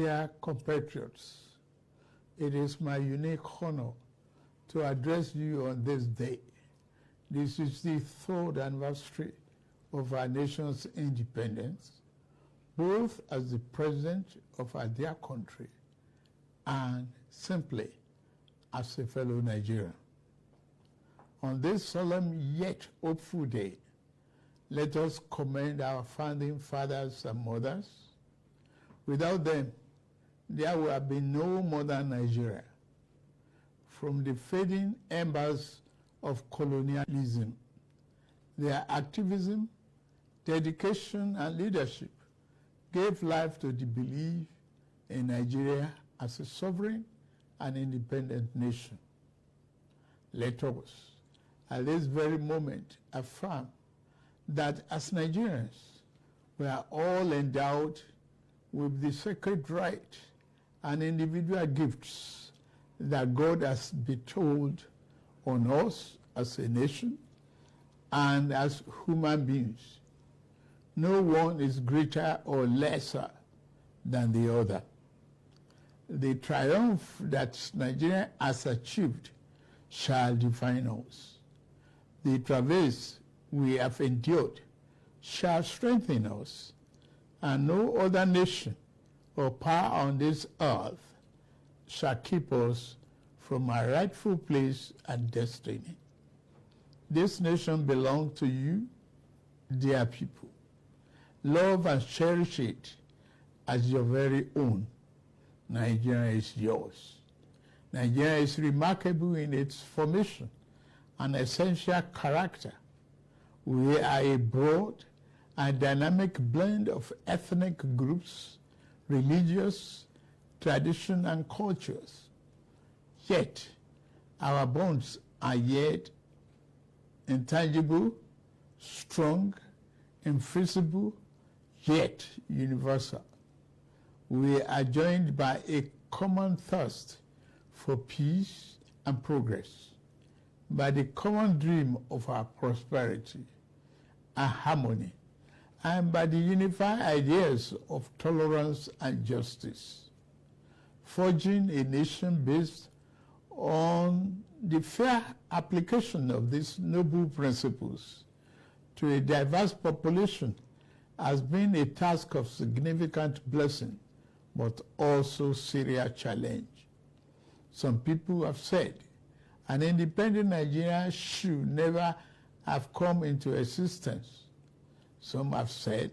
dear compatriots, it is my unique honor to address you on this day. This is the third anniversary of our nation's independence, both as the president of our dear country and simply as a fellow Nigerian. On this solemn yet hopeful day, let us commend our founding fathers and mothers. Without them, there would have been no modern Nigeria. From the fading embers of colonialism, their activism, dedication, and leadership gave life to the belief in Nigeria as a sovereign and independent nation. Let us, at this very moment, affirm that as Nigerians, we are all endowed with the sacred right and individual gifts that God has bestowed on us as a nation and as human beings. No one is greater or lesser than the other. The triumph that Nigeria has achieved shall define us. The travails we have endured shall strengthen us, and no other nation or power on this earth shall keep us from our rightful place and destiny. This nation belongs to you, dear people. Love and cherish it as your very own. Nigeria is yours. Nigeria is remarkable in its formation and essential character. We are a broad and dynamic blend of ethnic groups, religious, tradition, and cultures. Yet, our bonds are yet intangible, strong, invisible, yet universal. We are joined by a common thirst for peace and progress, by the common dream of our prosperity and harmony, and by the unified ideas of tolerance and justice, forging a nation based on the fair application of these noble principles to a diverse population has been a task of significant blessing, but also serious challenge. Some people have said an independent Nigeria should never have come into existence. Some have said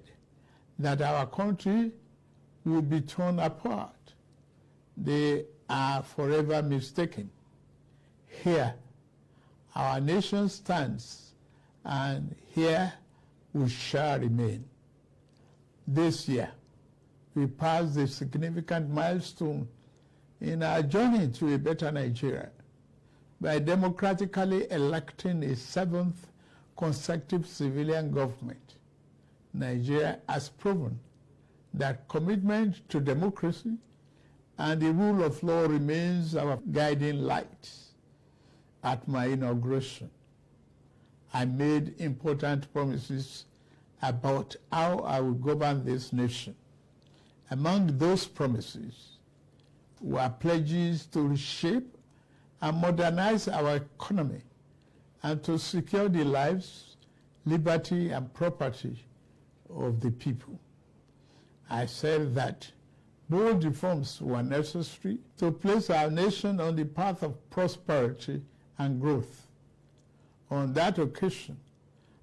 that our country will be torn apart. They are forever mistaken. Here, our nation stands, and here we shall remain. This year, we passed a significant milestone in our journey to a better Nigeria by democratically electing a seventh consecutive civilian government. Nigeria has proven that commitment to democracy and the rule of law remains our guiding light. At my inauguration, I made important promises about how I will govern this nation. Among those promises were pledges to reshape and modernize our economy and to secure the lives, liberty, and property of the people. I said that bold reforms were necessary to place our nation on the path of prosperity and growth. On that occasion,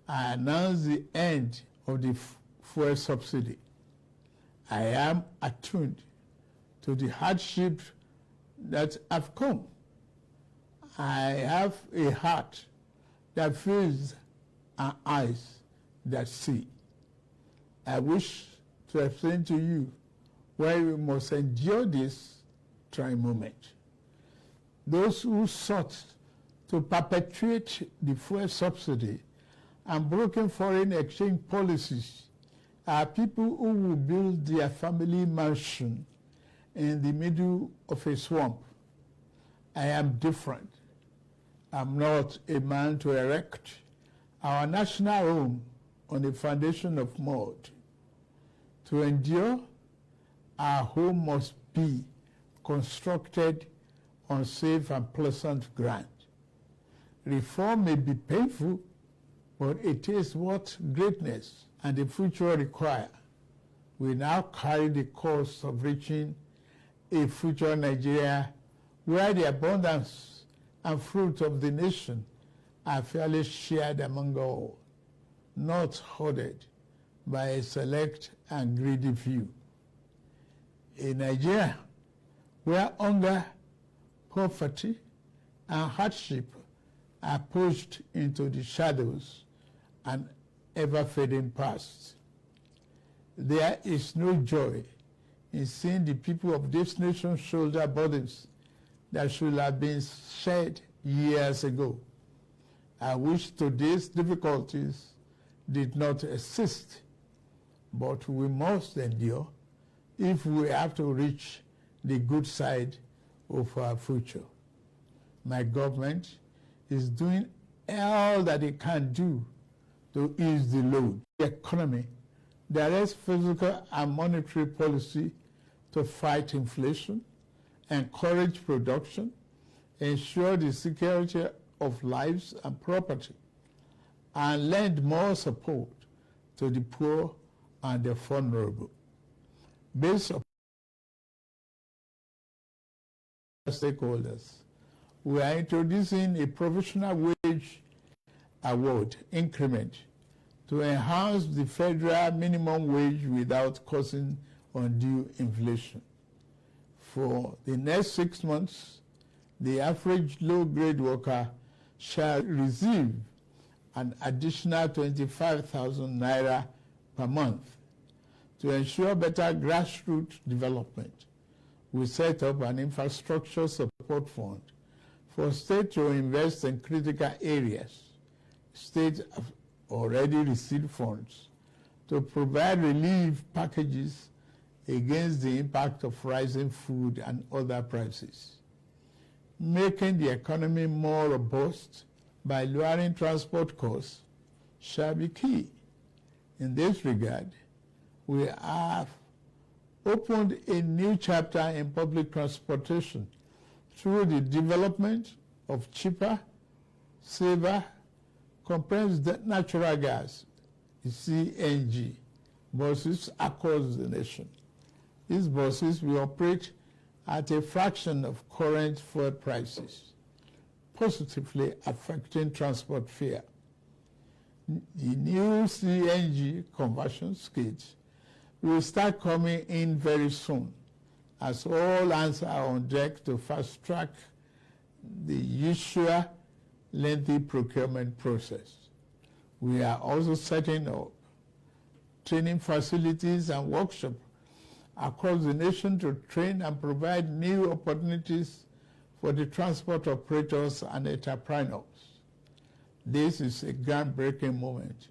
I announced the end of the fuel subsidy. I am attuned to the hardships that have come. I have a heart that feels and eyes that see. I wish to explain to you why we must endure this trying moment. Those who sought to perpetuate the fuel subsidy and broken foreign exchange policies are people who will build their family mansion in the middle of a swamp. I am different. I'm not a man to erect our national home on a foundation of mud. To endure, our home must be constructed on safe and pleasant ground. Reform may be painful, but it is what greatness and the future require. We now carry the cost of reaching a future Nigeria where the abundance and fruit of the nation are fairly shared among all, not hoarded by a select and greedy few. A Nigeria where hunger, poverty, and hardship are pushed into the shadows and ever-fading past. There is no joy in seeing the people of this nation shoulder burdens that should have been shared years ago. I wish today's difficulties did not exist, but we must endure if we have to reach the good side of our future. My government is doing all that it can do to ease the load. The economy directs fiscal and monetary policy to fight inflation, encourage production, ensure the security of lives and property, and lend more support to the poor and the vulnerable. Based on stakeholders, we are introducing a provisional wage award increment to enhance the federal minimum wage without causing undue inflation. For the next 6 months, the average low-grade worker shall receive an additional 25,000 naira per month. To ensure better grassroots development, we set up an infrastructure support fund for states to invest in critical areas. States have already received funds to provide relief packages against the impact of rising food and other prices. Making the economy more robust by lowering transport costs shall be key. In this regard, we have opened a new chapter in public transportation through the development of cheaper, safer, compressed natural gas, CNG, buses across the nation. These buses will operate at a fraction of current fuel prices, positively affecting transport fare. The new CNG conversion kits will start coming in very soon, as all hands are on deck to fast-track the usual lengthy procurement process. We are also setting up training facilities and workshops across the nation to train and provide new opportunities for the transport operators and entrepreneurs. This is a groundbreaking moment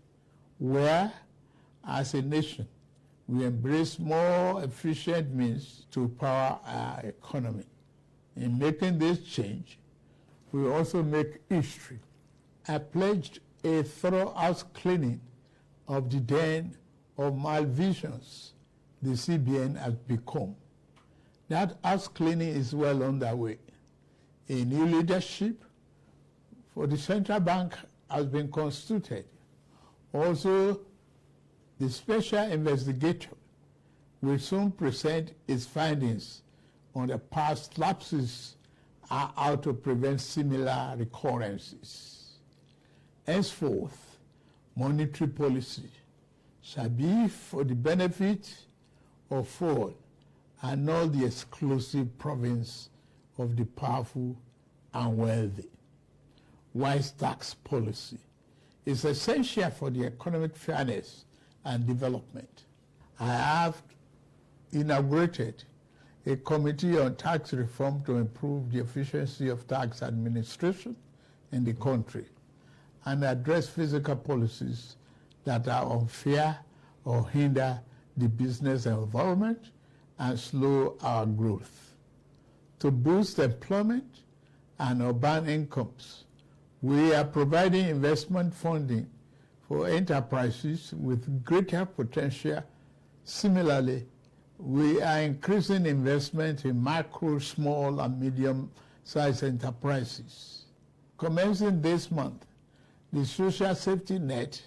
where, as a nation, we embrace more efficient means to power our economy. In making this change, we also make history. I pledged a thorough house cleaning of the den of malvisions the CBN has become. That house cleaning is well underway. A new leadership for the central bank has been constituted. Also, the special investigator will soon present its findings on the past lapses and how to prevent similar recurrences. Henceforth, monetary policy shall be for the benefit of all and not the exclusive province of the powerful and wealthy. Wise tax policy is essential for the economic fairness and development. I have inaugurated a committee on tax reform to improve the efficiency of tax administration in the country and address fiscal policies that are unfair or hinder the business environment and slow our growth. To boost employment and urban incomes, we are providing investment funding for enterprises with greater potential. Similarly, We are increasing investment in micro, small, and medium-sized enterprises. Commencing this month, the social safety net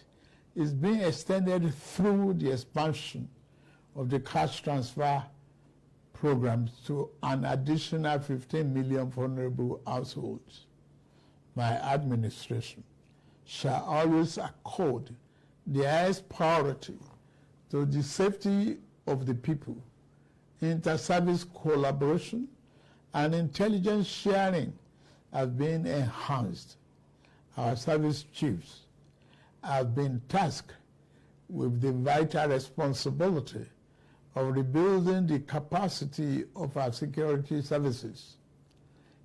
is being extended through the expansion of the cash transfer programs to an additional 15 million vulnerable households. My administration shall always accord the highest priority to the safety of the people, inter-service collaboration, and intelligence sharing have been enhanced. Our service chiefs have been tasked with the vital responsibility of rebuilding the capacity of our security services.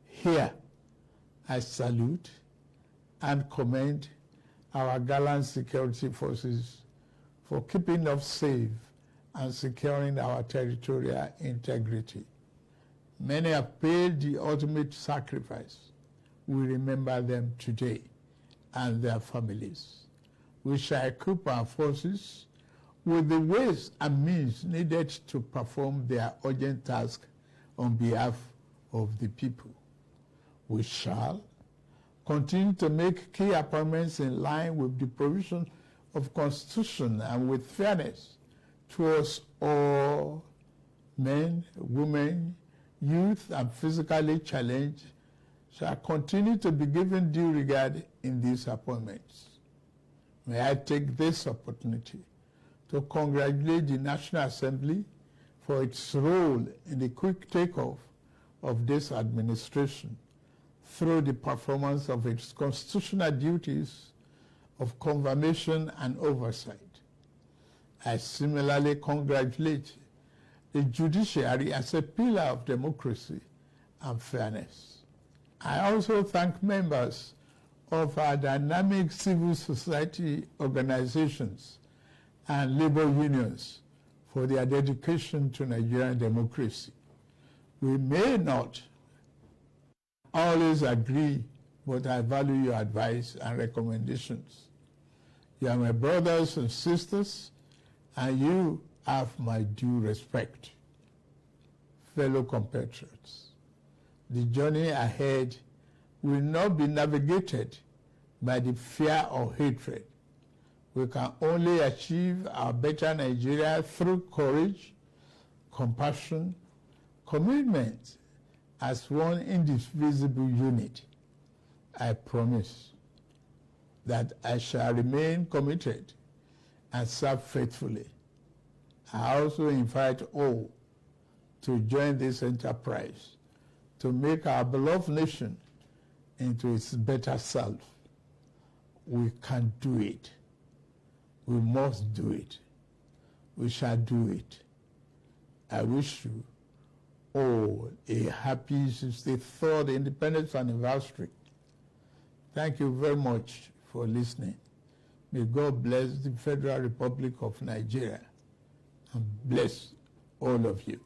Here, I salute and commend our gallant security forces for keeping us safe and securing our territorial integrity. Many have paid the ultimate sacrifice. We remember them today and their families. We shall equip our forces with the ways and means needed to perform their urgent task on behalf of the people. We shall continue to make key appointments in line with the provision of Constitution and with fairness towards all men, women, youth, and physically challenged shall continue to be given due regard in these appointments. May I take this opportunity to congratulate the National Assembly for its role in the quick takeoff of this administration through the performance of its constitutional duties of confirmation and oversight. I similarly congratulate the judiciary as a pillar of democracy and fairness. I also thank members of our dynamic civil society organizations and labor unions for their dedication to Nigerian democracy. We may not always agree, but I value your advice and recommendations. You are my brothers and sisters, and you have my due respect. Fellow compatriots, the journey ahead will not be navigated by the fear or hatred. We can only achieve our better Nigeria through courage, compassion, commitment as one indivisible unit. I promise that I shall remain committed and serve faithfully. I also invite all to join this enterprise to make our beloved nation into its better self. We can do it. We must do it. We shall do it. I wish you all a happy 63rd Independence Anniversary. Thank you very much for listening. May God bless the Federal Republic of Nigeria and bless all of you.